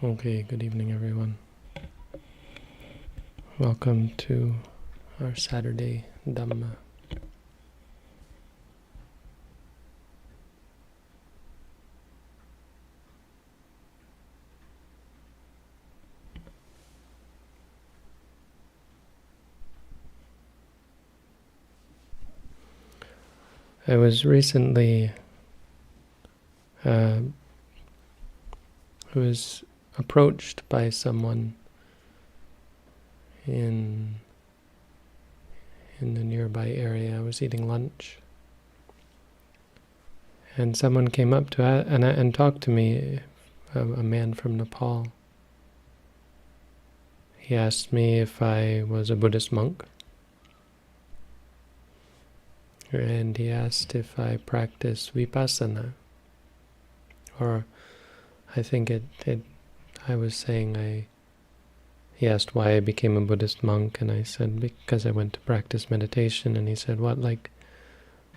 Okay, good evening everyone. Welcome to our Saturday Dhamma. I was recently approached by someone in the nearby area. I was eating lunch, and someone came up to and talked to me, a man from Nepal. He asked me if I was a Buddhist monk, and he asked if I practice vipassana, or I think I was saying he asked why I became a Buddhist monk, and I said because I went to practice meditation, and he said, what, like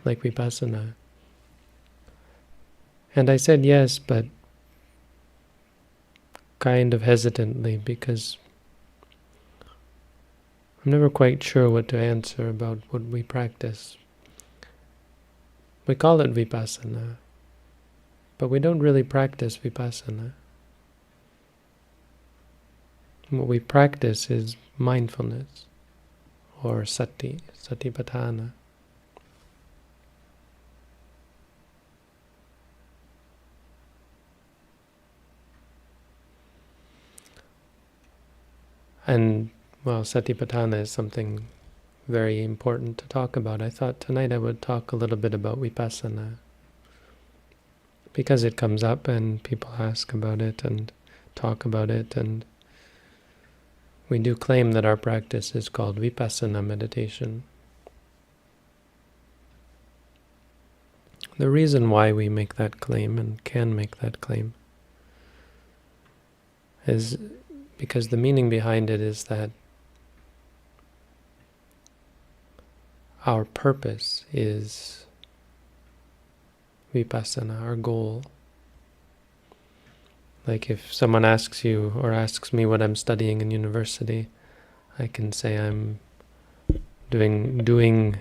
vipassana? And I said yes, but kind of hesitantly, because I'm never quite sure what to answer about what we practice. We call it vipassana, but we don't really practice vipassana. What we practice is mindfulness, or satipatthana. And, well, satipatthana is something very important to talk about. I thought tonight I would talk a little bit about vipassana, because it comes up and people ask about it and talk about it, and we do claim that our practice is called vipassana meditation. The reason why we make that claim, and can make that claim, is because the meaning behind it is that our purpose is vipassana, our goal. Like if someone asks you or asks me what I'm studying in university, I can say I'm doing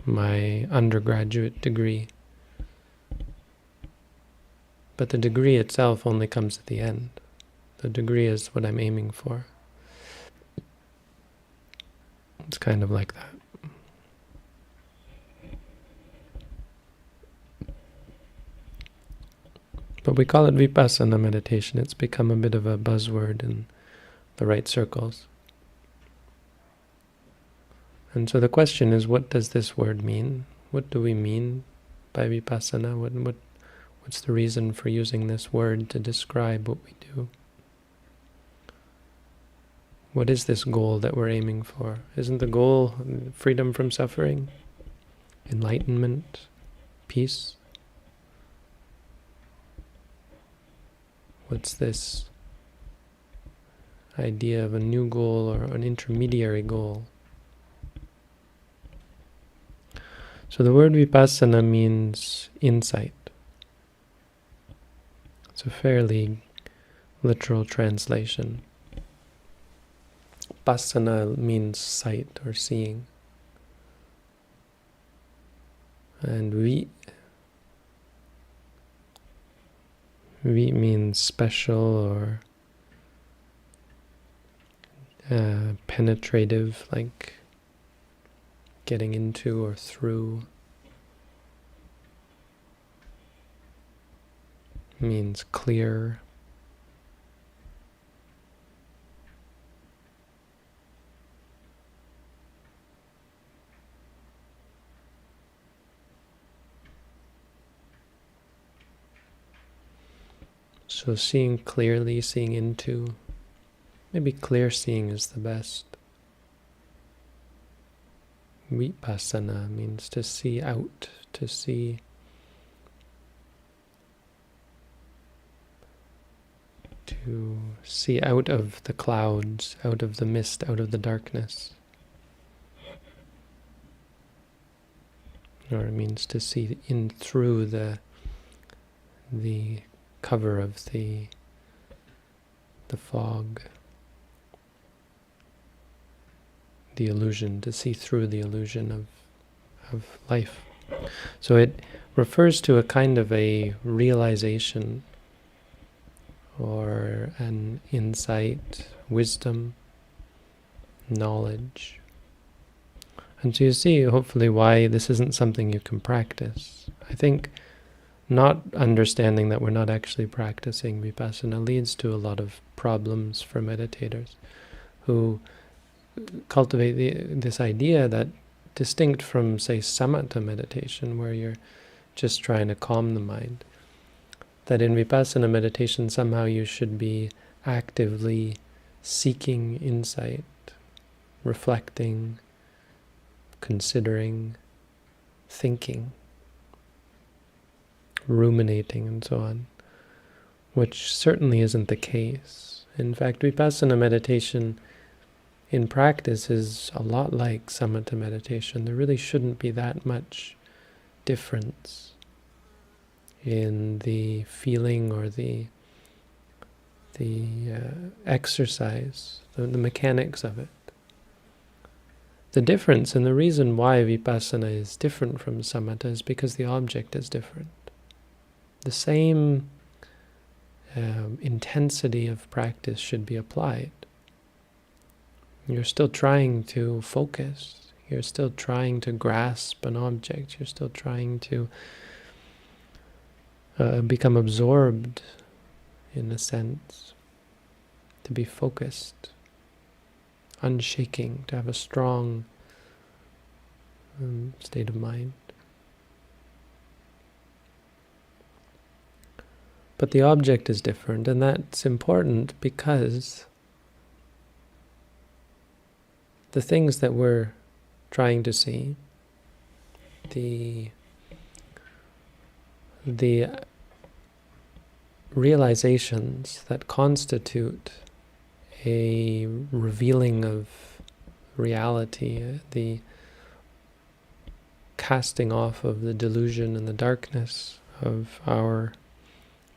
my undergraduate degree. But the degree itself only comes at the end. The degree is what I'm aiming for. It's kind of like that. But we call it vipassana meditation. It's become a bit of a buzzword in the right circles. And so the question is, what does this word mean? What do we mean by vipassana? What's the reason for using this word to describe what we do? What is this goal that we're aiming for? Isn't the goal freedom from suffering? Enlightenment? Peace? What's this idea of a new goal or an intermediary goal? So the word vipassana means insight. It's a fairly literal translation. Passana means sight or seeing. And vi means special or penetrative, like getting into or through. Means clear. So seeing clearly, seeing into, maybe clear seeing is the best. Vipassana means to see out, to see out of the clouds, out of the mist, out of the darkness. Or it means to see in through the cover of the the fog, the illusion, to see through the illusion of life. So it refers to a kind of a realization or an insight, wisdom, knowledge. And so you see, hopefully, why this isn't something you can practice. I think not understanding that we're not actually practicing vipassana leads to a lot of problems for meditators who cultivate this idea that, distinct from, say, samatha meditation, where you're just trying to calm the mind, that in vipassana meditation somehow you should be actively seeking insight, reflecting, considering, thinking, ruminating, and so on, which certainly isn't the case. In fact, vipassana meditation in practice is a lot like samatha meditation. There really shouldn't be that much difference in the feeling or the exercise, the mechanics of it. The difference and the reason why vipassana is different from samatha is because the object is different. The same intensity of practice should be applied. You're still trying to focus. You're still trying to grasp an object. You're still trying to become absorbed, in a sense, to be focused, unshaking, to have a strong state of mind. But the object is different, and that's important because the things that we're trying to see, the realizations that constitute a revealing of reality, the casting off of the delusion and the darkness of our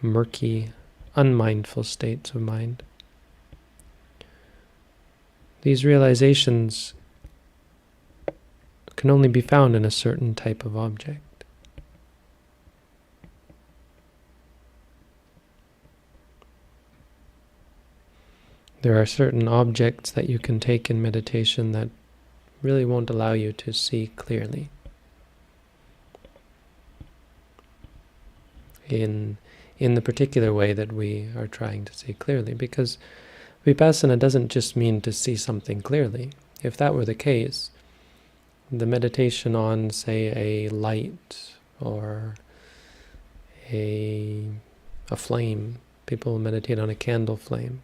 murky, unmindful states of mind. These realizations can only be found in a certain type of object. There are certain objects that you can take in meditation that really won't allow you to see clearly. In the particular way that we are trying to see clearly, because vipassana doesn't just mean to see something clearly. If that were the case, the meditation on, say, a light or a flame, people meditate on a candle flame.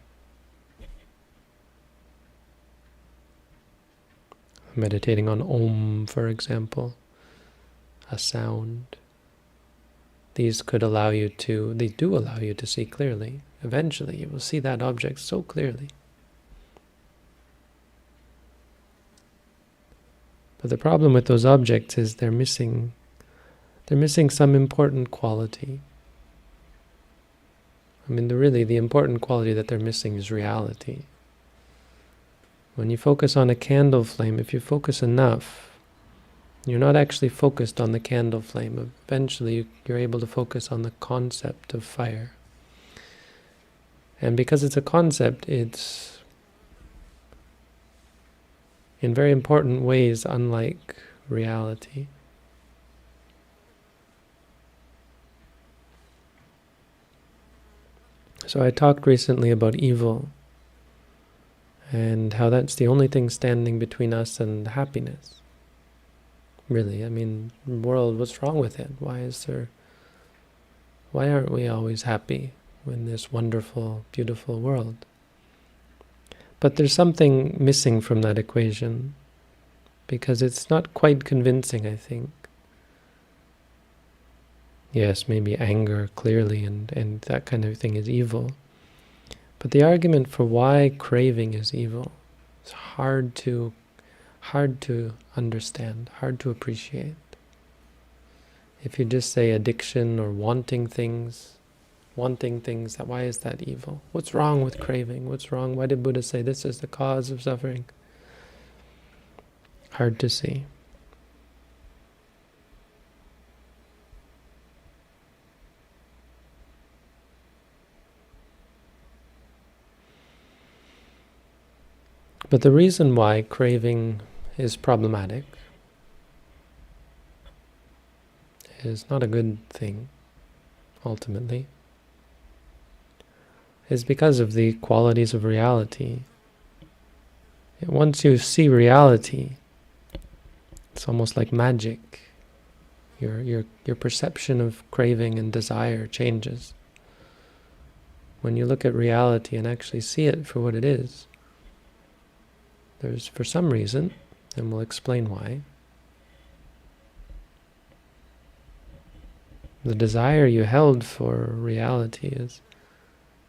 Meditating on Om, for example, a sound. These could allow you to, they do allow you to see clearly. Eventually you will see that object so clearly. But the problem with those objects is they're missing some important quality. I mean, really the important quality that they're missing is reality. When you focus on a candle flame, if you focus enough, you're not actually focused on the candle flame. Eventually you're able to focus on the concept of fire. And because it's a concept, it's in very important ways unlike reality. So I talked recently about evil and how that's the only thing standing between us and happiness. Really, I mean, world, what's wrong with it? Why aren't we always happy in this wonderful, beautiful world? But there's something missing from that equation, because it's not quite convincing, I think. Yes, maybe anger, clearly, and that kind of thing is evil. But the argument for why craving is evil is hard to understand, hard to appreciate. If you just say addiction or wanting things, wanting things, why is that evil? What's wrong with craving? What's wrong? Why did Buddha say this is the cause of suffering? Hard to see. But the reason why craving is problematic is not a good thing, ultimately, is because of the qualities of reality. Once you see reality, it's almost like magic. Your perception of craving and desire changes. When you look at reality and actually see it for what it is, there's, for some reason, and we'll explain why, the desire you held for reality it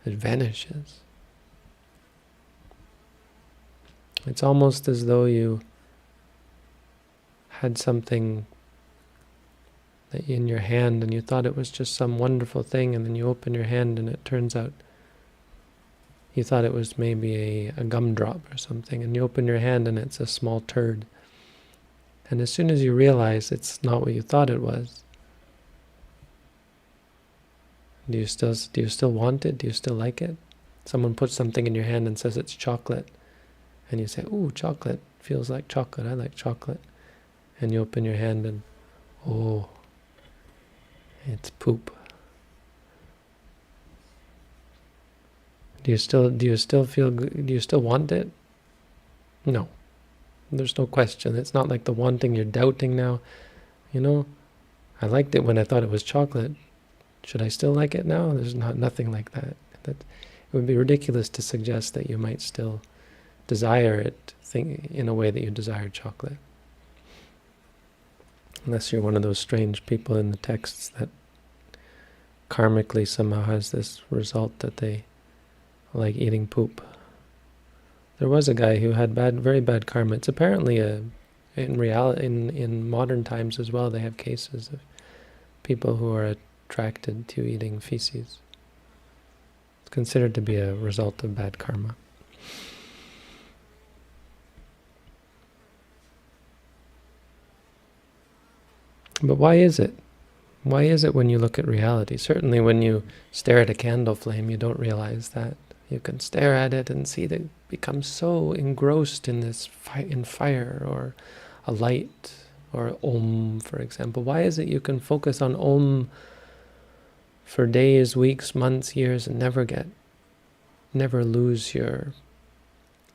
vanishes. It's almost as though you had something that in your hand and you thought it was just some wonderful thing, and then you open your hand and it turns out you thought it was maybe a gumdrop or something, and you open your hand and it's a small turd. And as soon as you realize it's not what you thought it was, do you still want it? Do you still like it? Someone puts something in your hand and says it's chocolate, and you say, "Ooh, chocolate feels like chocolate. I like chocolate." And you open your hand and, oh, it's poop. Do you still feel good? Do you still want it? No. There's no question. It's not like the wanting you're doubting now. I liked it when I thought it was chocolate. Should I still like it now? There's nothing like that. It would be ridiculous to suggest that you might still desire it in a way that you desire chocolate. Unless you're one of those strange people in the texts that karmically somehow has this result that they like eating poop. There was a guy who had very bad karma. It's apparently in modern times as well, they have cases of people who are attracted to eating feces. It's considered to be a result of bad karma. But why is it? Why is it when you look at reality? Certainly when you stare at a candle flame, you don't realize that. You can stare at it and see that it becomes so engrossed in this in fire, or a light, or Om, for example. Why is it you can focus on Om for days, weeks, months, years, and never lose your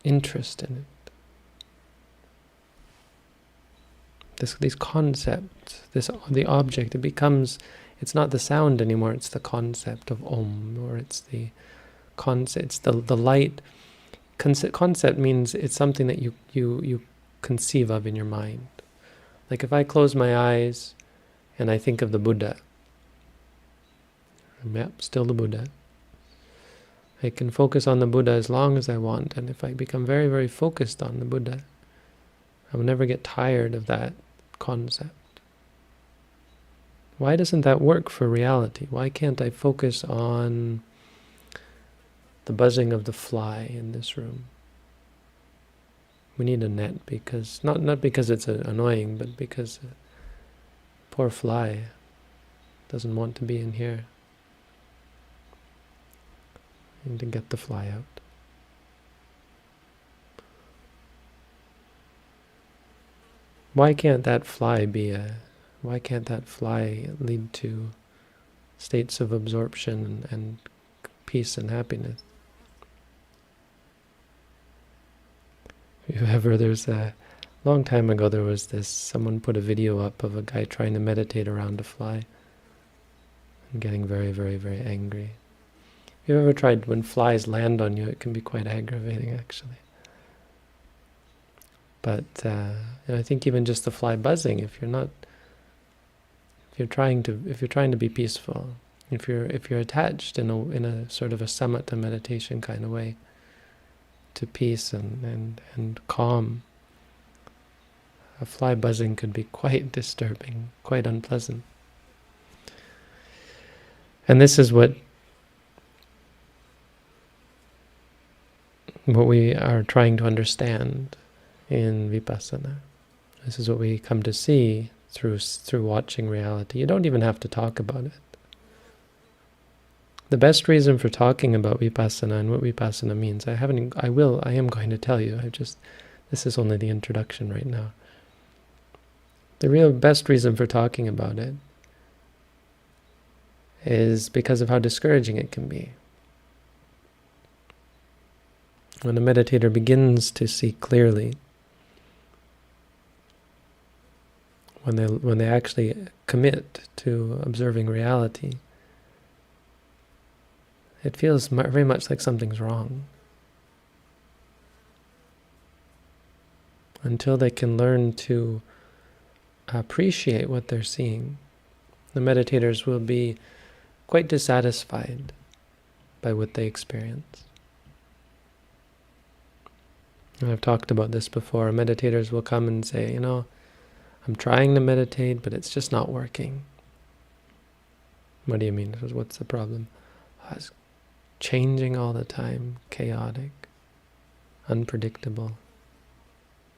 interest in it? These concepts, the object, it's not the sound anymore, it's the concept of Om, or it's the concept, it's the light. Concept means it's something that you conceive of in your mind. Like if I close my eyes and I think of the Buddha, still the Buddha. I can focus on the Buddha as long as I want, and if I become very, very focused on the Buddha, I will never get tired of that concept. Why doesn't that work for reality? Why can't I focus on the buzzing of the fly in this room? We need a net, because not because it's annoying, but because poor fly doesn't want to be in here. I need to get the fly out. Why can't that fly lead to states of absorption and peace and happiness? There's a long time ago, there was someone put a video up of a guy trying to meditate around a fly and getting very, very, very angry. If you've ever tried, when flies land on you, it can be quite aggravating, actually. But I think even just the fly buzzing, if you're trying to be peaceful, if you're attached in a sort of a samatha meditation kind of way to peace and calm, a fly buzzing could be quite disturbing, quite unpleasant. And this is what what we are trying to understand in vipassana. This is what we come to see through watching reality. You don't even have to talk about it. The best reason for talking about vipassana and what vipassana means, I am going to tell you. This is only the introduction right now. The real best reason for talking about it is because of how discouraging it can be. When a meditator begins to see clearly, when they actually commit to observing reality, it feels very much like something's wrong. Until they can learn to appreciate what they're seeing, the meditators will be quite dissatisfied by what they experience. And I've talked about this before. Meditators will come and say, I'm trying to meditate, but it's just not working. What do you mean? What's the problem? It's changing all the time, chaotic, unpredictable.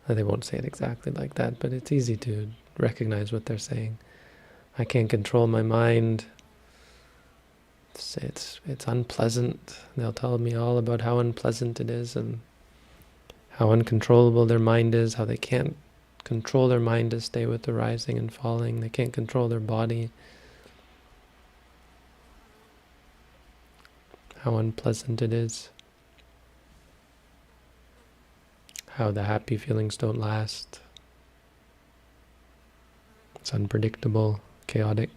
They won't say it exactly like that, but it's easy to recognize what they're saying. I can't control my mind. It's unpleasant. They'll tell me all about how unpleasant it is and how uncontrollable their mind is, how they can't control their mind to stay with the rising and falling. They can't control their body. How unpleasant it is. How the happy feelings don't last. It's unpredictable, chaotic.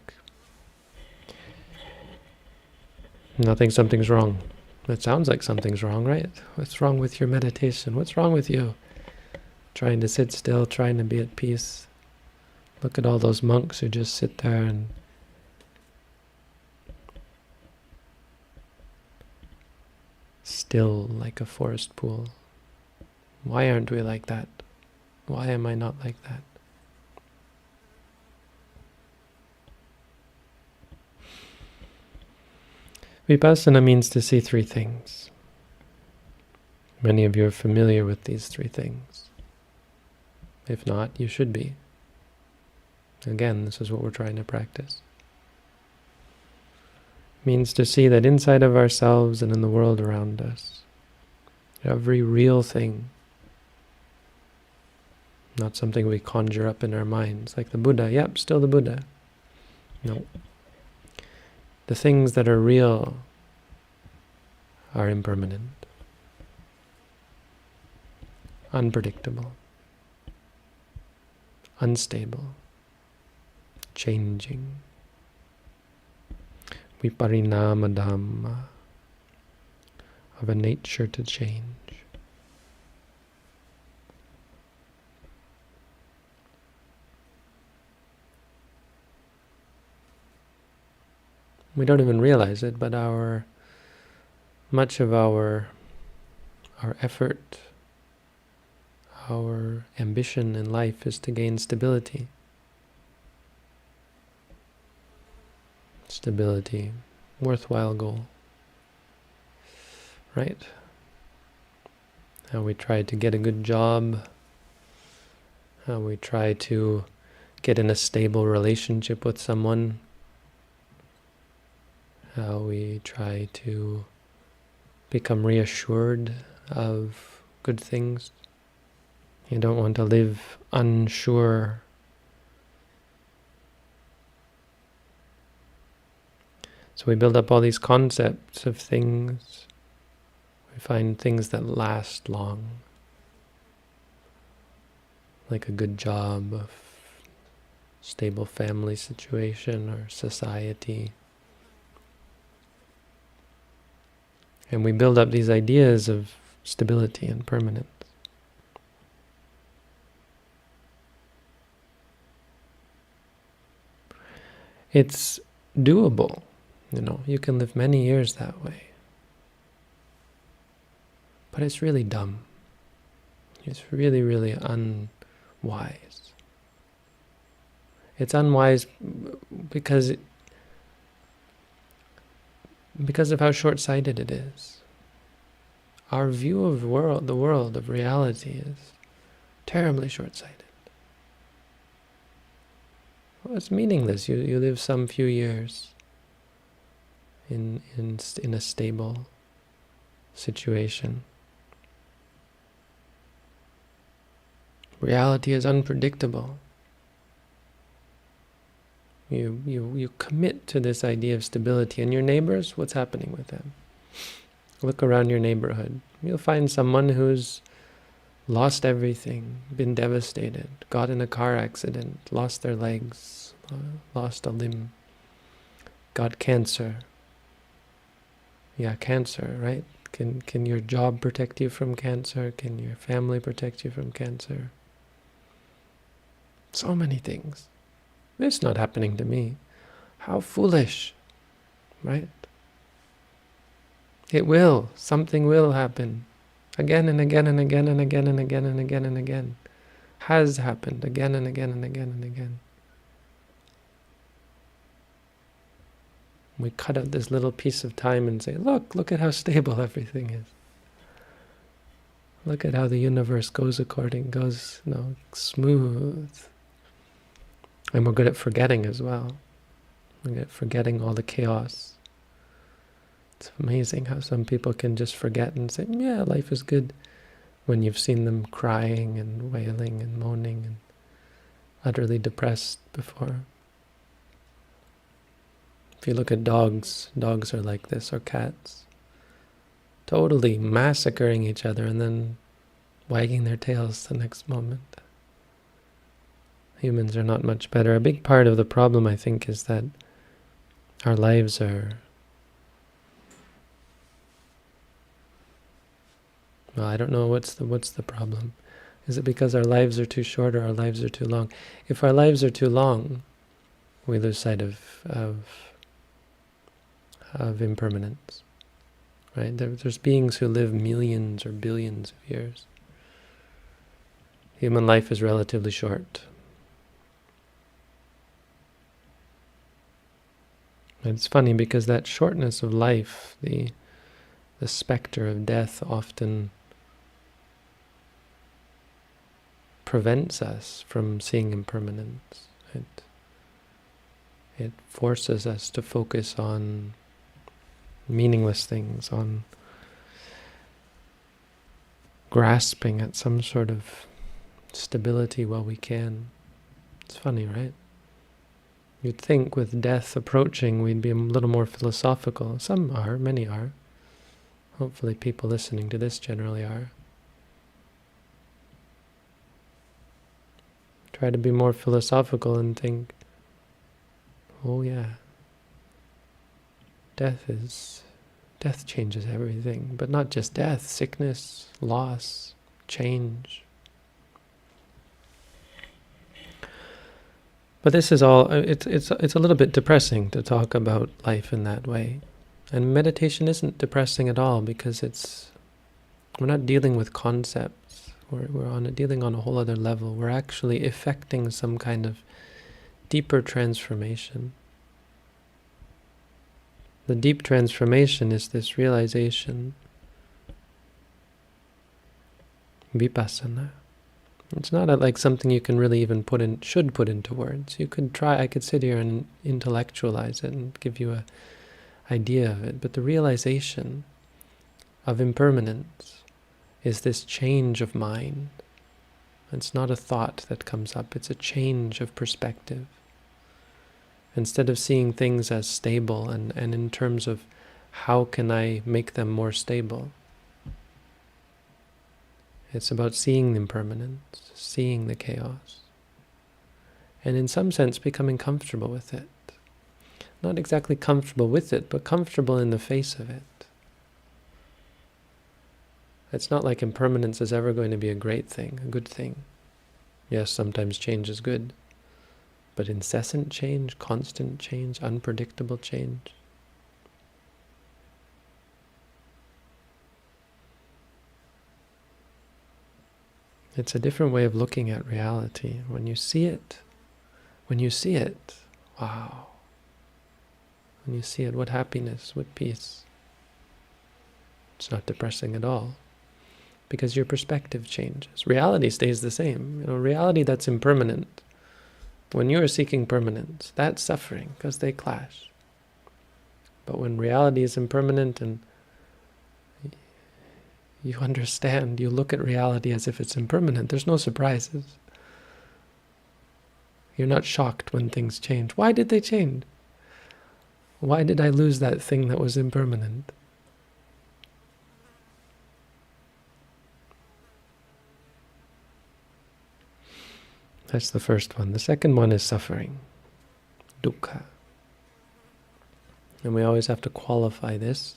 Something's wrong. It sounds like something's wrong, right? What's wrong with your meditation? What's wrong with you? Trying to sit still, trying to be at peace. Look at all those monks who just sit there and still like a forest pool. Why aren't we like that? Why am I not like that? Vipassana means to see three things. Many of you are familiar with these three things. If not, you should be. Again, this is what we're trying to practice. It means to see that inside of ourselves and in the world around us, every real thing, not something we conjure up in our minds, like the Buddha. Yep, still the Buddha. No. The things that are real are impermanent, unpredictable, unstable, changing. Viparinama Dhamma, of a nature to change. We don't even realize it, but much of our effort, our ambition in life is to gain stability. Stability, worthwhile goal, right? How we try to get a good job, how we try to get in a stable relationship with someone, how we try to become reassured of good things. You don't want to live unsure. So we build up all these concepts of things. We find things that last long, like a good job, a stable family situation or society. And we build up these ideas of stability and permanence. It's doable, you can live many years that way. But it's really dumb. It's really, really unwise. It's unwise because of how short-sighted it is. our view of the world of reality is terribly short-sighted. Well, it's meaningless. You live some few years in a stable situation. Reality is unpredictable. You commit to this idea of stability, and your neighbors, what's happening with them? Look around your neighborhood. You'll find someone who's lost everything, been devastated, got in a car accident, lost their legs, lost a limb, got cancer. Yeah, cancer, right? Can your job protect you from cancer? Can your family protect you from cancer? So many things. It's not happening to me. How foolish, right? It will. Something will happen. Again and again and again and again and again and again and again. Has happened again and again and again and again. We cut out this little piece of time and say, look at how stable everything is. Look at how the universe goes smooth. And we're good at forgetting as well. We're good at forgetting all the chaos. It's amazing how some people can just forget and say, yeah, life is good, when you've seen them crying and wailing and moaning and utterly depressed before. If you look at dogs are like this, or cats, totally massacring each other and then wagging their tails the next moment. Humans are not much better. A big part of the problem, I think, is that our lives are... Well, I don't know what's the problem. Is it because our lives are too short or our lives are too long? If our lives are too long, we lose sight of impermanence. Right? There's beings who live millions or billions of years. Human life is relatively short. And it's funny because that shortness of life, the specter of death, often prevents us from seeing impermanence. It forces us to focus on meaningless things, on grasping at some sort of stability while we can. It's funny, right? You'd think with death approaching we'd be a little more philosophical. Some are, many are. Hopefully people listening to this generally are. Try to be more philosophical and think, oh yeah, death changes everything, but not just death, sickness, loss, change. But this is all, it's a little bit depressing to talk about life in that way. And meditation isn't depressing at all, because we're not dealing with concepts. We're dealing on a whole other level. We're actually effecting some kind of deeper transformation. The deep transformation is this realization, vipassana. It's not like something you can really even should put into words. You could try, I could sit here and intellectualize it and give you an idea of it, but the realization of impermanence is this change of mind. It's not a thought that comes up, it's a change of perspective. Instead of seeing things as stable and in terms of how can I make them more stable, it's about seeing the impermanence, seeing the chaos, and in some sense becoming comfortable with it. Not exactly comfortable with it, but comfortable in the face of it. It's not like impermanence is ever going to be a great thing, a good thing. Yes, sometimes change is good, but incessant change, constant change, unpredictable change, it's a different way of looking at reality. When you see it, wow. When you see it, what happiness, what peace. It's not depressing at all, because your perspective changes. Reality stays the same. Reality that's impermanent. When you are seeking permanence, that's suffering, because they clash. But when reality is impermanent and you understand, you look at reality as if it's impermanent, there's no surprises. You're not shocked when things change. Why did they change? Why did I lose that thing that was impermanent? That's the first one. The second one is suffering, dukkha. And we always have to qualify this,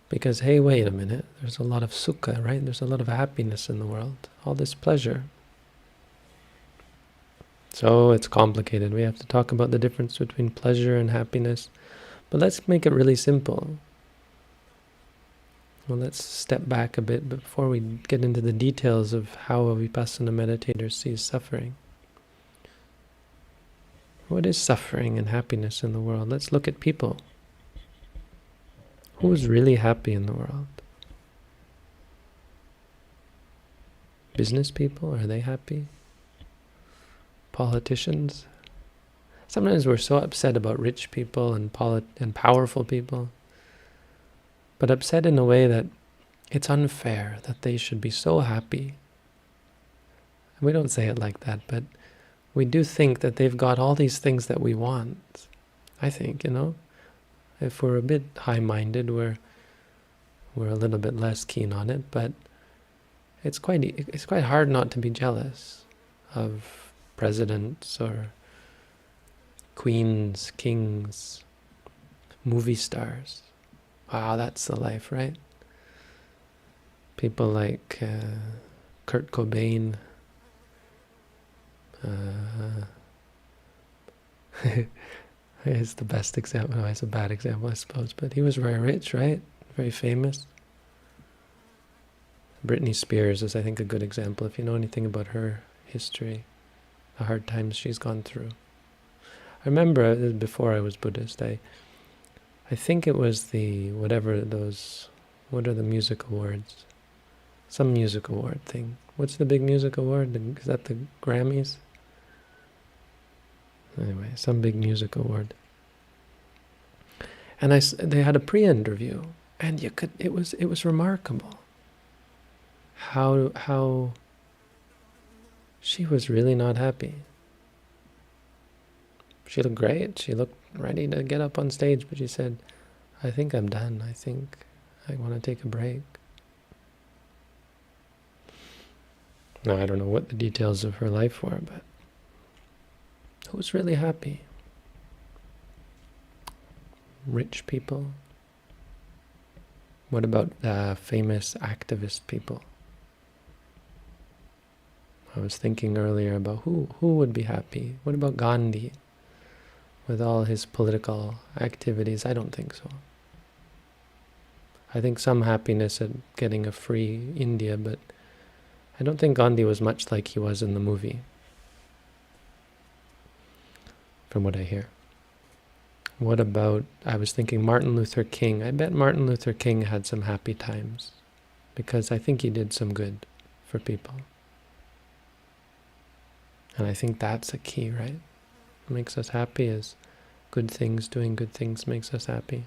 because, hey, wait a minute, there's a lot of sukha, right? There's a lot of happiness in the world, all this pleasure. So it's complicated. We have to talk about the difference between pleasure and happiness. But let's make it really simple. Well, let's step back a bit before we get into the details of how a vipassana meditator sees suffering. What is suffering and happiness in the world? Let's look at people. Who is really happy in the world? Business people, are they happy? Politicians? Sometimes we're so upset about rich people and powerful people, but upset in a way that it's unfair that they should be so happy. We don't say it like that, but we do think that they've got all these things that we want. I think, if we're a bit high-minded, we're a little bit less keen on it, but it's quite hard not to be jealous of presidents or queens, kings, movie stars. Wow, that's the life, right? People like Kurt Cobain, is the best example. No, it's a bad example, I suppose, but he was very rich, right? Very famous. Britney Spears is, I think, a good example, if you know anything about her history, the hard times she's gone through. I remember, before I was Buddhist, I think it was what are the music awards? Some music award thing. What's the big music award? Is that the Grammys? Anyway, some big music award. And they had a pre-interview, and it was remarkable how she was really not happy. She looked great. She looked ready to get up on stage, but she said, I think I'm done. I think I want to take a break. Now, I don't know what the details of her life were, but who was really happy? Rich people? What about famous activist people? I was thinking earlier about who would be happy. What about Gandhi? With all his political activities, I don't think so. I think some happiness at getting a free India, but I don't think Gandhi was much like he was in the movie, from what I hear. What about, I was thinking Martin Luther King. I bet Martin Luther King had some happy times, because I think he did some good for people. And I think that's a key, right? What makes us happy is good things. Doing good things makes us happy.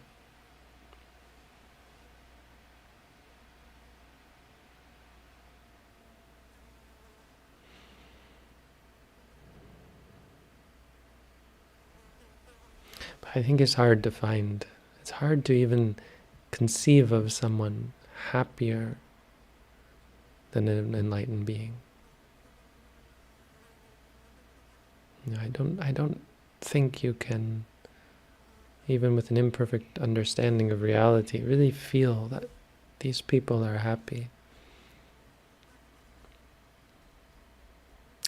But I think it's hard to find. It's hard to even conceive of someone happier than an enlightened being. I don't think you can, even with an imperfect understanding of reality, really feel that these people are happy.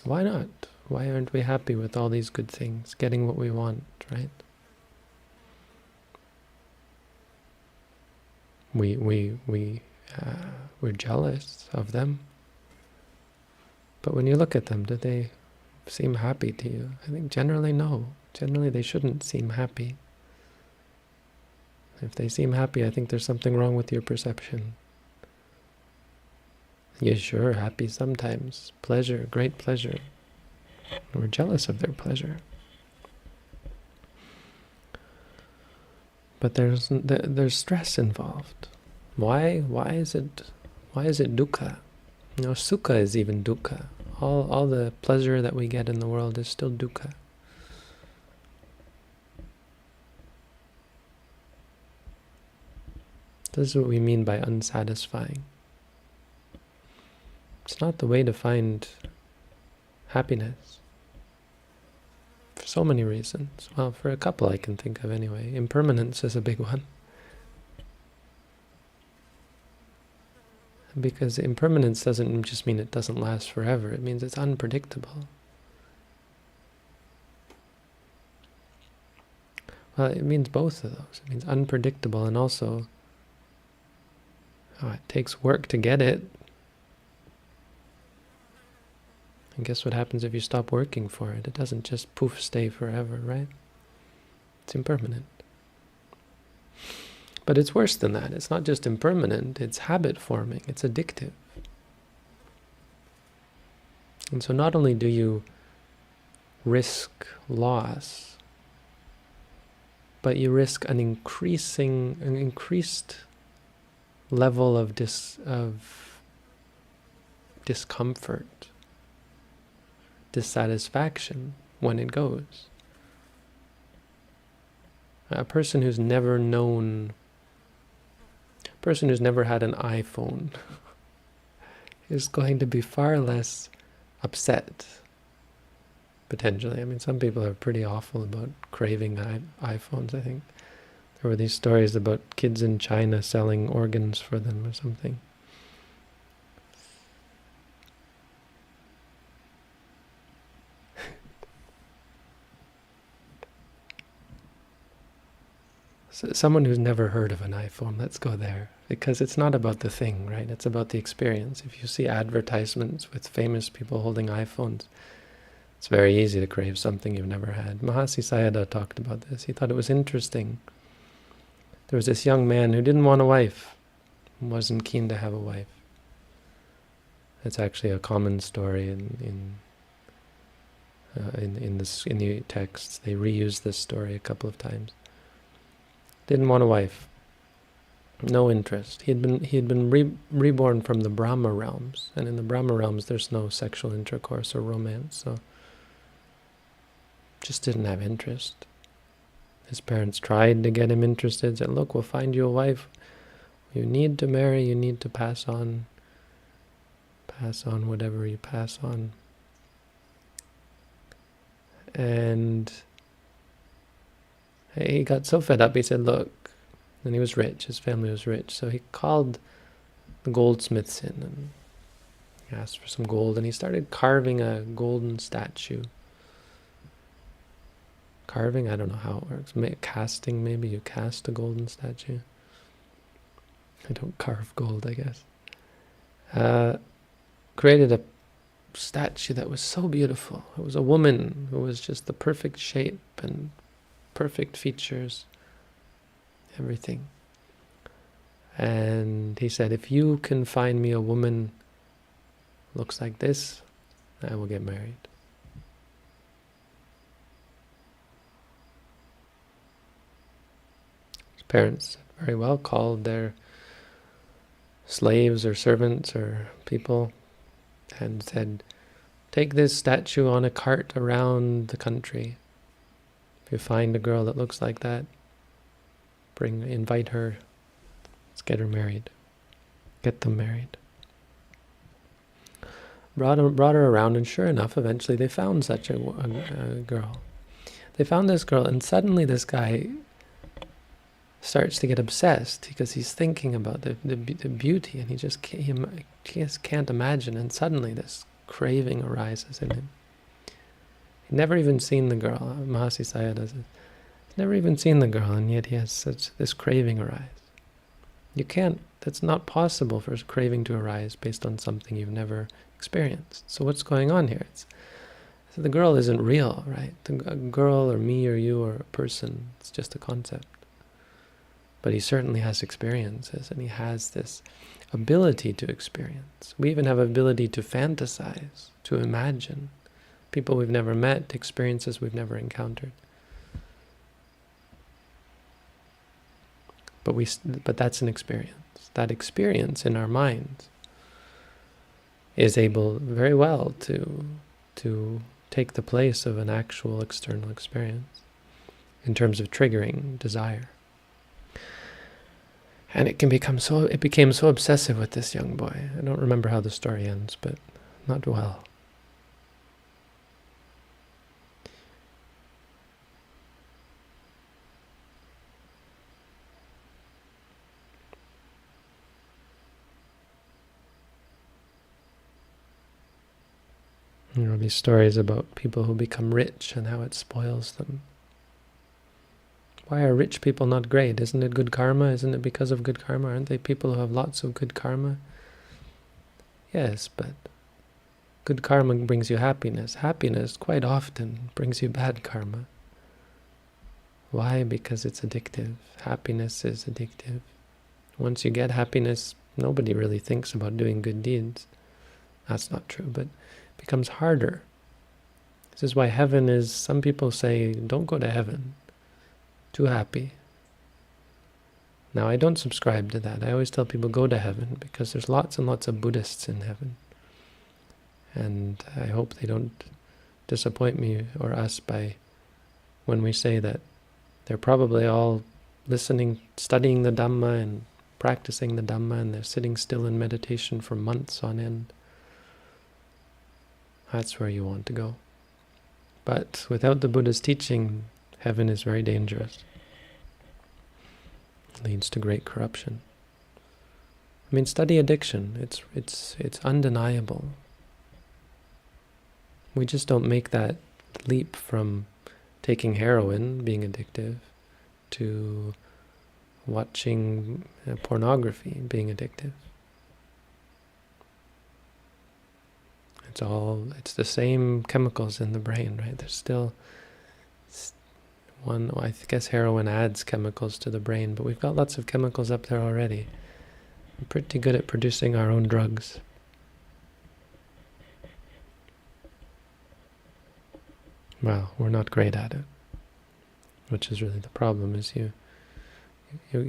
Why not? Why aren't we happy with all these good things, getting what we want, right? We're jealous of them. But when you look at them, do they seem happy to you? I think generally no. Generally they shouldn't seem happy. If they seem happy, I think there's something wrong with your perception. Yeah, sure, happy sometimes. Pleasure, great pleasure. We're jealous of their pleasure. But there's stress involved. Why? Why is it dukkha? Sukha is even dukkha. All the pleasure that we get in the world is still dukkha. This is what we mean by unsatisfying. It's not the way to find happiness. For so many reasons. Well, for a couple I can think of anyway. Impermanence is a big one. Because impermanence doesn't just mean it doesn't last forever. It means it's unpredictable. Well, it means both of those. It means unpredictable and also it takes work to get it. And guess what happens if you stop working for it? It doesn't just poof stay forever, right? It's impermanent. But it's worse than that. It's not just impermanent, it's habit forming, it's addictive. And so not only do you risk loss, but you risk an increased level of discomfort, dissatisfaction when it goes. A person who's never had an iPhone is going to be far less upset, potentially. I mean, some people are pretty awful about craving iPhones, I think. There were these stories about kids in China selling organs for them or something. So someone who's never heard of an iPhone, let's go there. Because it's not about the thing, right? It's about the experience. If you see advertisements with famous people holding iPhones, it's very easy to crave something you've never had. Mahasi Sayadaw talked about this. He thought it was interesting. There was this young man who didn't want a wife, wasn't keen to have a wife. It's actually a common story in the texts. They reuse this story a couple of times. Didn't want a wife. No interest. He had been reborn from the Brahma realms, and in the Brahma realms there's no sexual intercourse or romance, so just didn't have interest. His parents tried to get him interested, said, look, we'll find you a wife. You need to marry, you need to pass on whatever you pass on. And he got so fed up, he said, look, and he was rich, his family was rich, so he called the goldsmiths in and he asked for some gold, and he started carving a golden statue. Carving, I don't know how it works. Casting, maybe you cast a golden statue. I don't carve gold, I guess. Created a statue that was so beautiful. It was a woman who was just the perfect shape and perfect features, everything. And he said, if you can find me a woman who looks like this, I will get married. His parents very well called their slaves or servants or people and said, take this statue on a cart around the country. If you find a girl that looks like that, invite her, let's get her married. Get them married. Brought her around, and sure enough, eventually they found such a girl. They found this girl, and suddenly this guy starts to get obsessed because he's thinking about the beauty, and he just can't imagine, and suddenly this craving arises in him. He'd never even seen the girl. Mahasi Sayadaw says, he's never even seen the girl, and yet he has this craving arise. That's not possible for a craving to arise based on something you've never experienced. So what's going on here? So the girl isn't real, right? A girl or me or you or a person, it's just a concept. but he certainly has experiences, and he has this ability to experience. We even have ability to fantasize, to imagine people we've never met, experiences we've never encountered. But that's an experience. That experience in our minds is able very well to take the place of an actual external experience in terms of triggering desire. And it became so obsessive with this young boy. I don't remember how the story ends, but not well. You know, these stories about people who become rich and how it spoils them. Why are rich people not great? Isn't it good karma? Isn't it because of good karma? Aren't they people who have lots of good karma? Yes, but good karma brings you happiness. Happiness quite often brings you bad karma. Why? Because it's addictive. Happiness is addictive. Once you get happiness, nobody really thinks about doing good deeds. That's not true, but it becomes harder. This is why heaven is, some people say, don't go to heaven. Too happy. Now, I don't subscribe to that. I always tell people go to heaven because there's lots and lots of Buddhists in heaven. And I hope they don't disappoint me or us by when we say that they're probably all listening, studying the Dhamma and practicing the Dhamma, and they're sitting still in meditation for months on end. That's where you want to go. But without the Buddha's teaching, heaven is very dangerous. It leads to great corruption. I mean, study addiction. It's undeniable. We just don't make that leap from taking heroin, being addictive, to watching pornography, being addictive. It's the same chemicals in the brain, right? There's still one, I guess heroin adds chemicals to the brain, but we've got lots of chemicals up there already. We're pretty good at producing our own drugs. Well, we're not great at it, which is really the problem, is you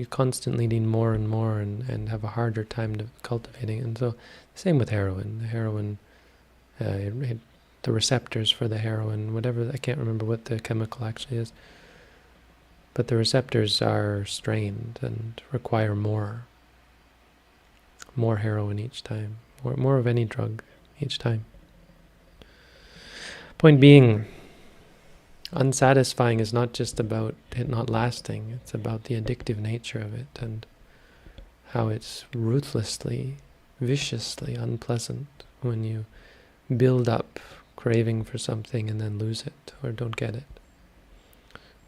constantly need more and more and have a harder time cultivating it. And so, same with heroin. The heroin, the receptors for the heroin, whatever, I can't remember what the chemical actually is, but the receptors are strained and require more heroin each time, more of any drug each time. Point being, unsatisfying is not just about it not lasting, it's about the addictive nature of it and how it's ruthlessly, viciously unpleasant when you build up craving for something and then lose it or don't get it.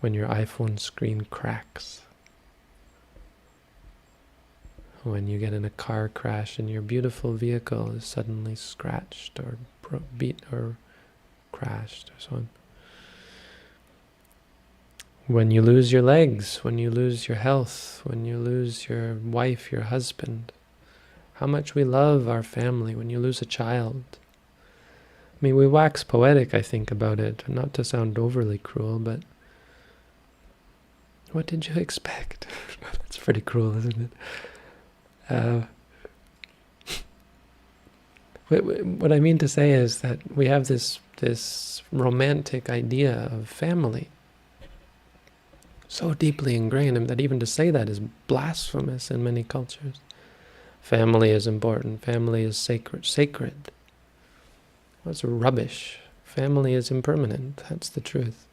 When your iPhone screen cracks. When you get in a car crash and your beautiful vehicle is suddenly scratched or beat or crashed or so on. When you lose your legs, when you lose your health, when you lose your wife, your husband, how much we love our family, when you lose a child. I mean, we wax poetic, I think, about it, not to sound overly cruel, but what did you expect? That's pretty cruel, isn't it? What I mean to say is that we have this romantic idea of family so deeply ingrained, and that even to say that is blasphemous in many cultures. Family is important. Family is sacred. Sacred. That's rubbish. Family is impermanent. That's the truth.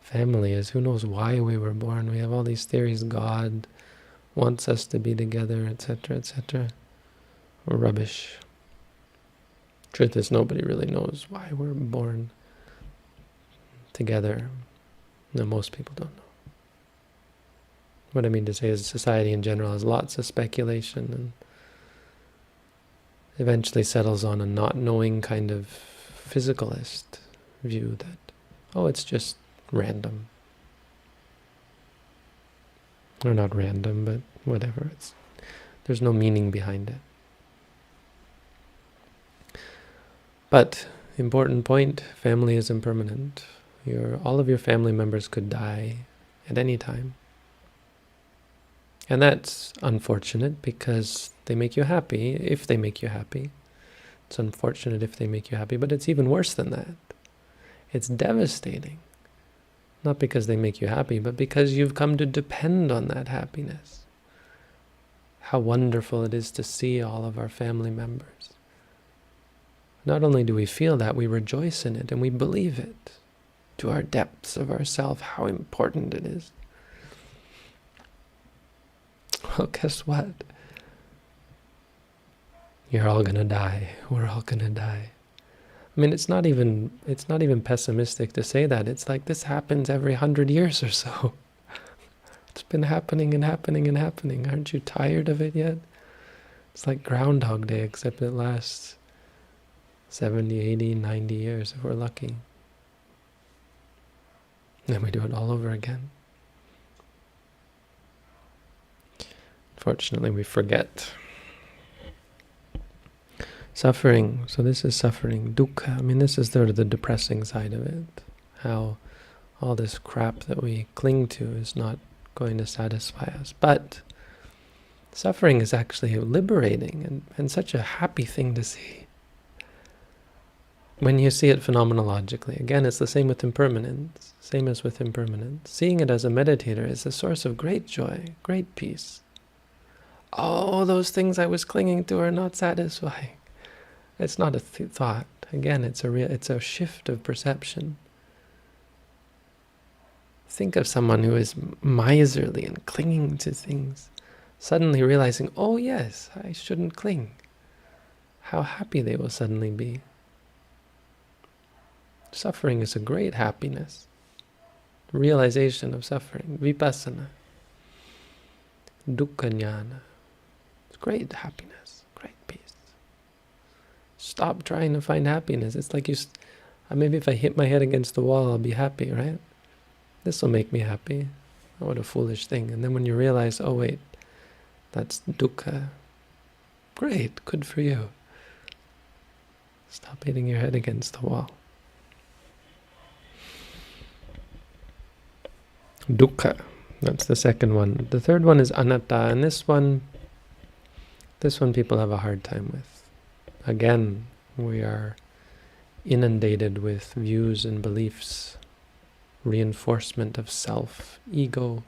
Family is, who knows why we were born. We have all these theories. God wants us to be together, etc., etc. Rubbish. Truth is, nobody really knows why we're born together. No, most people don't know. What I mean to say is society in general has lots of speculation and eventually settles on a not knowing kind of physicalist view that, oh, it's just random. Or not random, but whatever. There's no meaning behind it. But, important point, family is impermanent. All of your family members could die at any time. And that's unfortunate because they make you happy, if they make you happy. It's unfortunate if they make you happy, but it's even worse than that. It's devastating. Not because they make you happy, but because you've come to depend on that happiness. How wonderful it is to see all of our family members. Not only do we feel that, we rejoice in it and we believe it to our depths of ourself, how important it is. Well, guess what? You're all gonna die. We're all gonna die. I mean, it's not even pessimistic to say that. It's like this happens every 100 years or so. It's been happening and happening and happening. Aren't you tired of it yet? It's like Groundhog Day, except it lasts 70, 80, 90 years if we're lucky. Then we do it all over again. Fortunately, we forget. Suffering. So this is suffering. Dukkha. I mean, this is sort of the depressing side of it. How all this crap that we cling to is not going to satisfy us. But suffering is actually liberating and such a happy thing to see. When you see it phenomenologically, again, it's the same with impermanence, same as with impermanence. Seeing it as a meditator is a source of great joy, great peace. Oh, those things I was clinging to are not satisfying. It's not a thought. Again, it's a shift of perception. Think of someone who is miserly and clinging to things, suddenly realizing, oh yes, I shouldn't cling. How happy they will suddenly be. Suffering is a great happiness. Realization of suffering. Vipassana. Dukkha jnana. It's great happiness. Great peace. Stop trying to find happiness. It's like maybe if I hit my head against the wall, I'll be happy, right? This will make me happy. Oh, what a foolish thing. And then when you realize, oh wait, that's dukkha. Great, good for you. Stop hitting your head against the wall. Dukkha, that's the second one. The third one is anatta, and this one people have a hard time with. Again, we are inundated with views and beliefs, reinforcement of self, ego,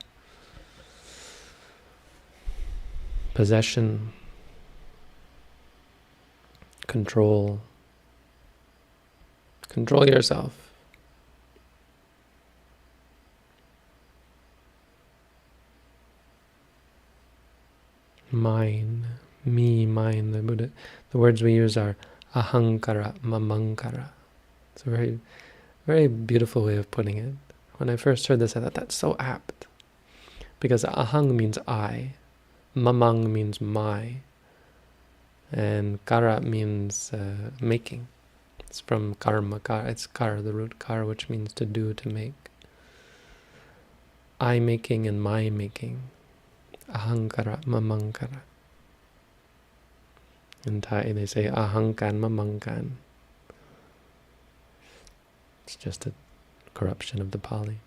possession, control. Control yourself. Mine, me, mine. The words we use are ahankara, mamankara. It's a very, very beautiful way of putting it. When I first heard this, I thought that's so apt. Because ahang means I, mamang means my, and kara means making. It's from karma, it's kar, the root kar, which means to do, to make. I making and my making. Ahankara, mamankara. In Thai they say ahankan, mamankan. It's just a corruption of the Pali.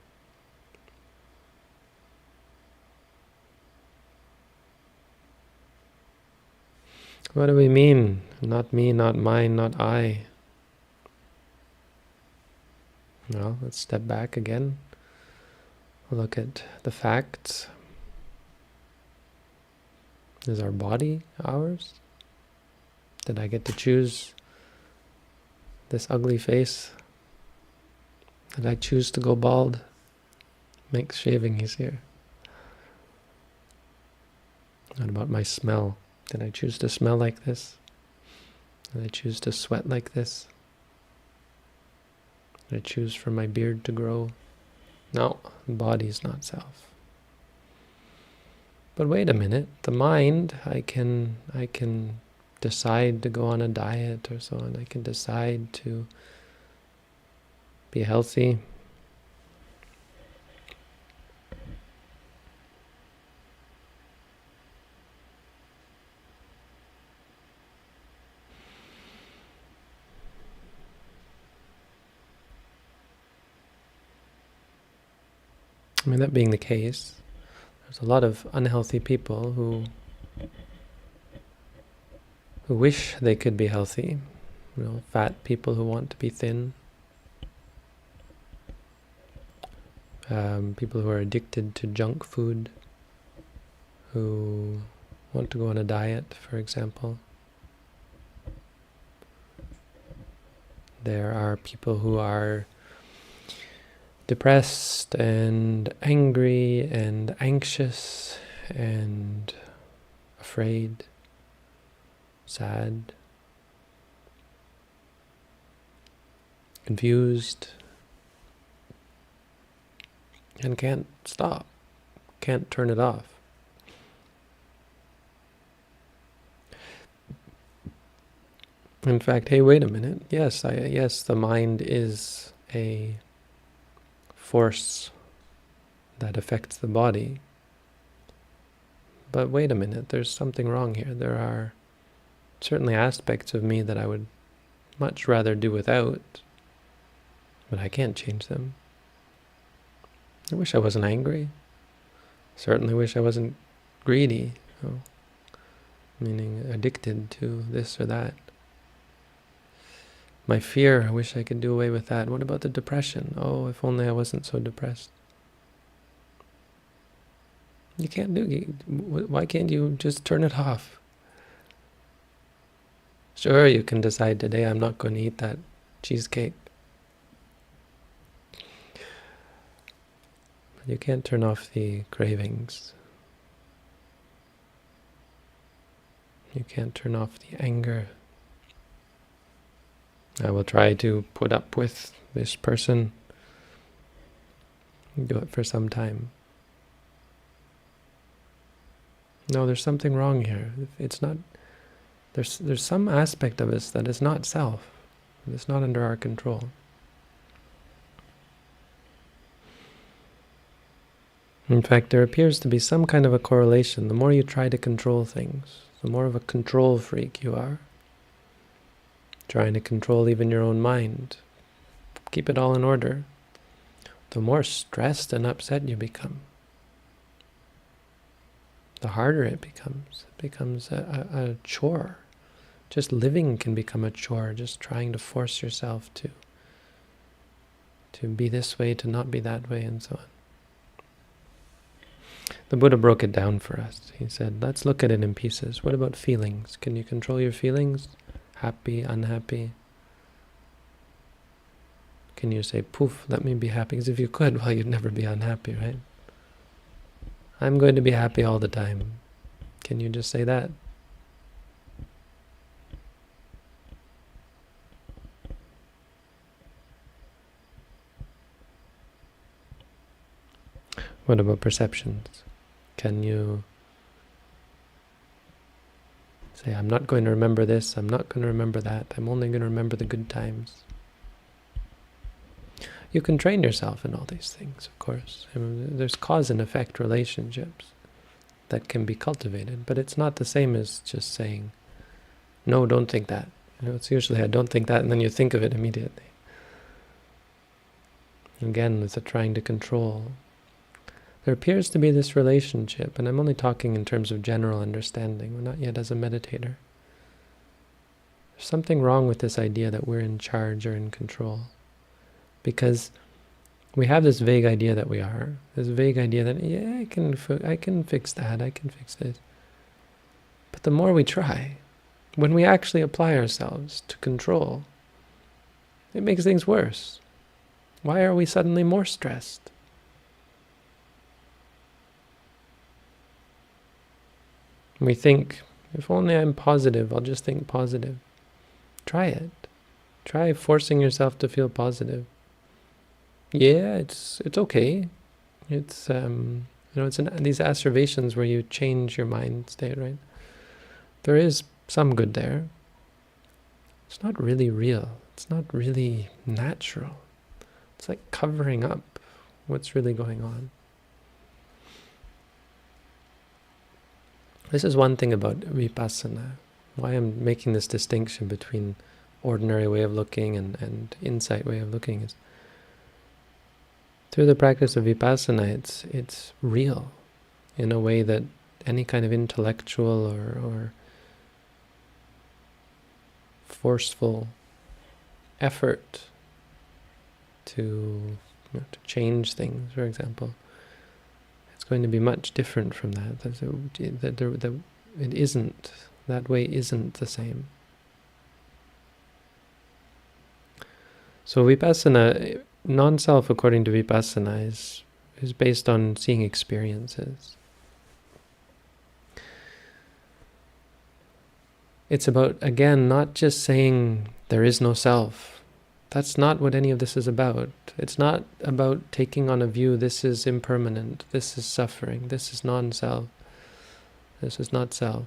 What do we mean? Not me, not mine, not I. Well, let's step back again. Look at the facts. Is our body ours? Did I get to choose this ugly face? Did I choose to go bald? Makes shaving easier. What about my smell? Did I choose to smell like this? Did I choose to sweat like this? Did I choose for my beard to grow? No, the body's not self. But wait a minute, the mind, I can decide to go on a diet or so on. I can decide to be healthy. I mean, that being the case, there's a lot of unhealthy people who wish they could be healthy. Fat people who want to be thin. People who are addicted to junk food, who want to go on a diet, for example. There are people who are depressed and angry and anxious and afraid, sad, confused, and can't stop, can't turn it off. In fact, hey, wait a minute. Yes, the mind is a force that affects the body. But wait a minute, there's something wrong here. There are certainly aspects of me that I would much rather do without, but I can't change them. I wish I wasn't angry. Certainly wish I wasn't greedy, meaning addicted to this or that. My fear, I wish I could do away with that. What about the depression? Oh, if only I wasn't so depressed. You can't do it. Why can't you just turn it off? Sure, you can decide today I'm not going to eat that cheesecake. But you can't turn off the cravings. You can't turn off the anger. I will try to put up with this person. Do it for some time. No, there's something wrong here. It's not. There's some aspect of us that is not self. It's not under our control. In fact, there appears to be some kind of a correlation. The more you try to control things, the more of a control freak you are. Trying to control even your own mind. Keep it all in order. The more stressed and upset you become, the harder it becomes. It becomes a chore. Just living can become a chore, just trying to force yourself to be this way, to not be that way, and so on. The Buddha broke it down for us. He said, let's look at it in pieces. What about feelings? Can you control your feelings? Happy, unhappy? Can you say, poof, let me be happy? Because if you could, well, you'd never be unhappy, right? I'm going to be happy all the time. Can you just say that? What about perceptions? Can you say, I'm not going to remember this, I'm not going to remember that, I'm only going to remember the good times? You can train yourself in all these things, of course. I mean, there's cause and effect relationships that can be cultivated, but it's not the same as just saying, no, don't think that. It's usually, I don't think that, and then you think of it immediately. Again, it's a trying to control. There appears to be this relationship, and I'm only talking in terms of general understanding. We're not yet as a meditator. There's something wrong with this idea that we're in charge or in control. Because we have this vague idea that we are. This vague idea that, yeah, I can fix that, I can fix this. But the more we try, when we actually apply ourselves to control, it makes things worse. Why are we suddenly more stressed? We think, if only I'm positive, I'll just think positive. Try it. Try forcing yourself to feel positive. Yeah, it's okay. It's it's these acerbations where you change your mind state, right? There is some good there. It's not really real. It's not really natural. It's like covering up what's really going on. This is one thing about vipassana. Why I'm making this distinction between ordinary way of looking and insight way of looking is Through the practice of vipassana, it's real in a way that any kind of intellectual or forceful effort to change things, for example, it's going to be much different from that. It isn't, that way isn't the same. So vipassana, non-self according to vipassana is based on seeing experiences. It's about, again, not just saying there is no self. That's not what any of this is about. It's not about taking on a view, this is impermanent, this is suffering, this is non-self, this is not self.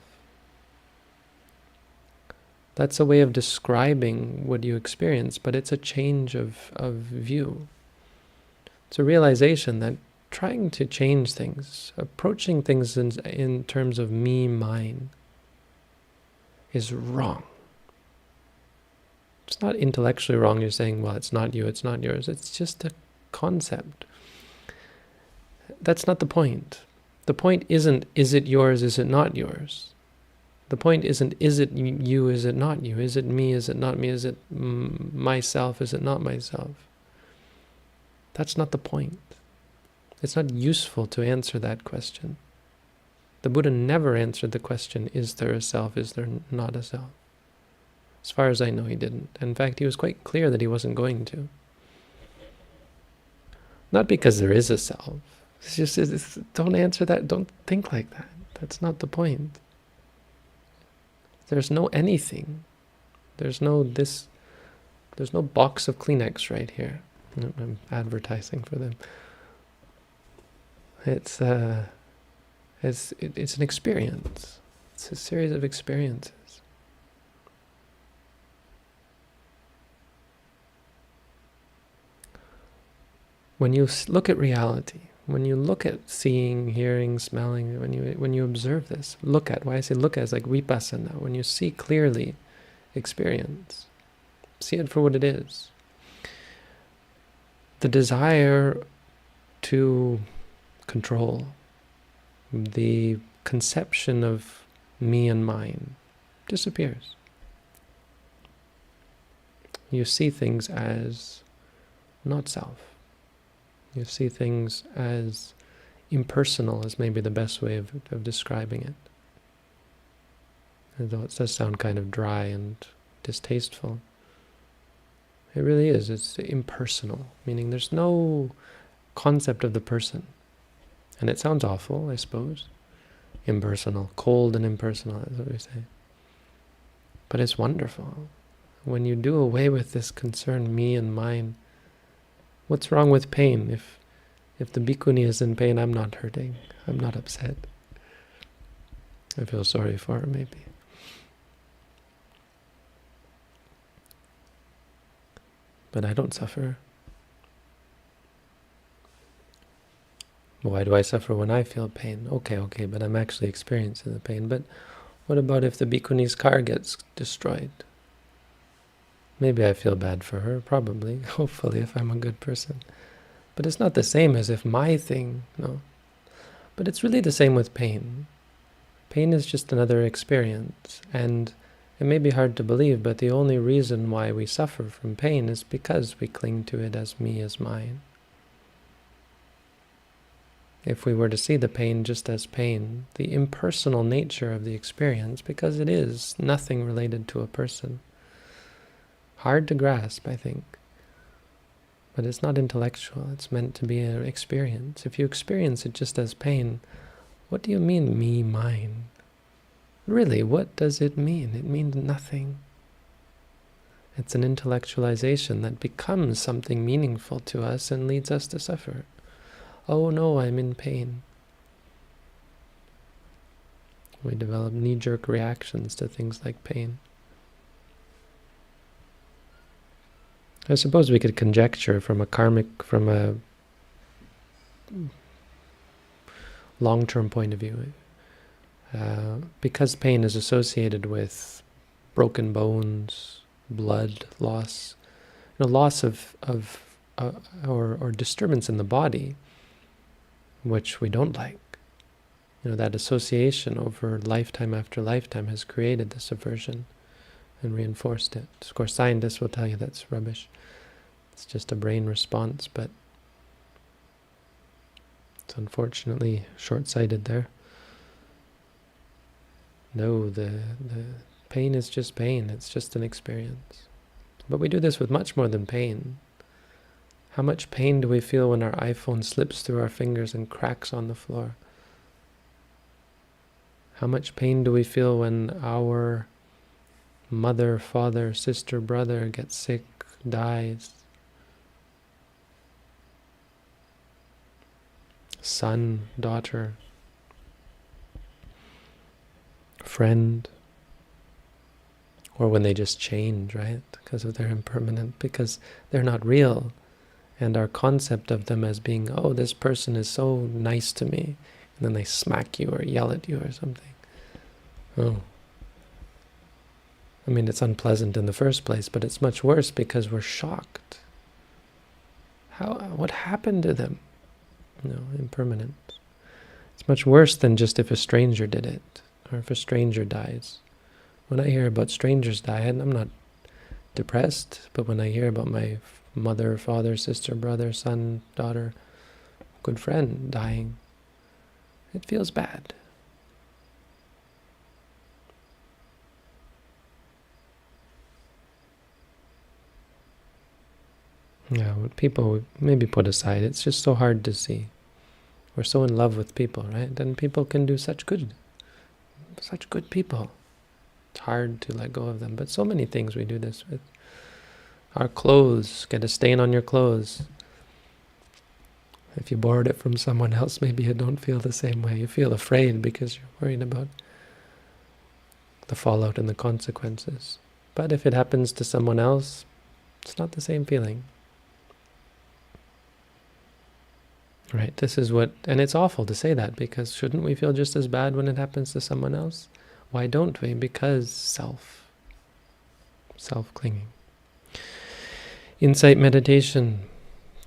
That's a way of describing what you experience, but it's a change of view. It's a realization that trying to change things, approaching things in terms of me, mine, is wrong. It's not intellectually wrong. You're saying, well, it's not you, it's not yours. It's just a concept. That's not the point. The point isn't, is it yours, is it not yours? The point isn't, is it you, is it not you? Is it me, is it not me? Is it myself, is it not myself? That's not the point. It's not useful to answer that question. The Buddha never answered the question, is there a self, is there not a self? As far as I know, he didn't. In fact, he was quite clear that he wasn't going to. Not because there is a self. It's just, don't answer that, don't think like that. That's not the point. There's no anything. There's no box of Kleenex right here. I'm advertising for them. It's an experience. It's a series of experiences. When you look at reality, when you look at seeing, hearing, smelling, when you observe this, look at, why I say look at, it's like vipassana, when you see clearly experience, see it for what it is. The desire to control, the conception of me and mine disappears. You see things as not self. You see things as impersonal, is maybe the best way of describing it. And though it does sound kind of dry and distasteful, it really is. It's impersonal, meaning there's no concept of the person. And it sounds awful, I suppose. Impersonal, cold and impersonal, is what we say. But it's wonderful. When you do away with this concern, me and mine, what's wrong with pain? If the bhikkhuni is in pain, I'm not hurting. I'm not upset. I feel sorry for her, maybe. But I don't suffer. Why do I suffer when I feel pain? Okay, but I'm actually experiencing the pain. But what about if the bhikkhuni's car gets destroyed? Maybe I feel bad for her, probably, hopefully, if I'm a good person. But it's not the same as if my thing, no. But it's really the same with pain. Pain is just another experience, and it may be hard to believe, but the only reason why we suffer from pain is because we cling to it as me, as mine. If we were to see the pain just as pain, the impersonal nature of the experience, because it is nothing related to a person, hard to grasp, I think. But it's not intellectual. It's meant to be an experience. If you experience it just as pain, what do you mean, me, mine? Really, what does it mean? It means nothing. It's an intellectualization that becomes something meaningful to us and leads us to suffer. Oh no, I'm in pain. We develop knee-jerk reactions to things like pain. I suppose we could conjecture from a long-term point of view, because pain is associated with broken bones, blood, loss, loss of or disturbance in the body, which we don't like. That association over lifetime after lifetime has created this aversion and reinforced it. Of course, scientists will tell you that's rubbish. It's just a brain response, but it's unfortunately short-sighted there. No, the pain is just pain. It's just an experience. But we do this with much more than pain. How much pain do we feel when our iPhone slips through our fingers and cracks on the floor? How much pain do we feel when our mother, father, sister, brother gets sick, dies? Son, daughter, friend, or when they just change, right? Because of their impermanence, because they're not real. And our concept of them as being, oh, this person is so nice to me, and then they smack you or yell at you or something. Oh. I mean, it's unpleasant in the first place, but it's much worse because we're shocked. What happened to them? Impermanent. It's much worse than just if a stranger did it, or if a stranger dies. When I hear about strangers dying, I'm not depressed, but when I hear about my mother, father, sister, brother, son, daughter, good friend dying, it feels bad. Yeah, what people maybe put aside, it's just so hard to see. We're so in love with people, right? And people can do such good people. It's hard to let go of them. But so many things we do this with. Our clothes, get a stain on your clothes. If you borrowed it from someone else, maybe you don't feel the same way. You feel afraid because you're worried about the fallout and the consequences. But if it happens to someone else, it's not the same feeling. Right, this is what, and it's awful to say that, because shouldn't we feel just as bad when it happens to someone else? Why don't we? Because self-clinging. Insight meditation,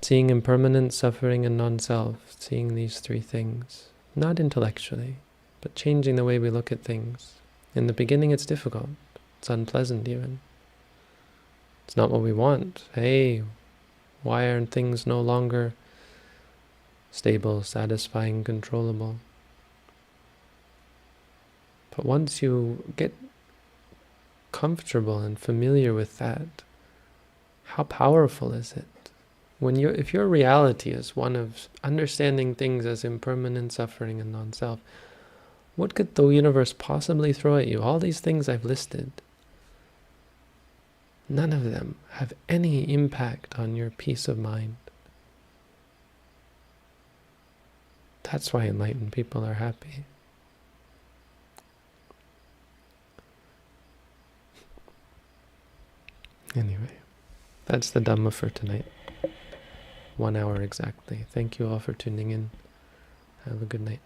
seeing impermanence, suffering, and non-self, seeing these three things, not intellectually, but changing the way we look at things. In the beginning it's difficult, it's unpleasant even. It's not what we want. Hey, why aren't things no longer stable, satisfying, controllable? But once you get comfortable and familiar with that, how powerful is it? If your reality is one of understanding things as impermanent, suffering, and non-self, what could the universe possibly throw at you? All these things I've listed, none of them have any impact on your peace of mind. That's why enlightened people are happy. Anyway, that's the Dhamma for tonight. 1 hour exactly. Thank you all for tuning in. Have a good night.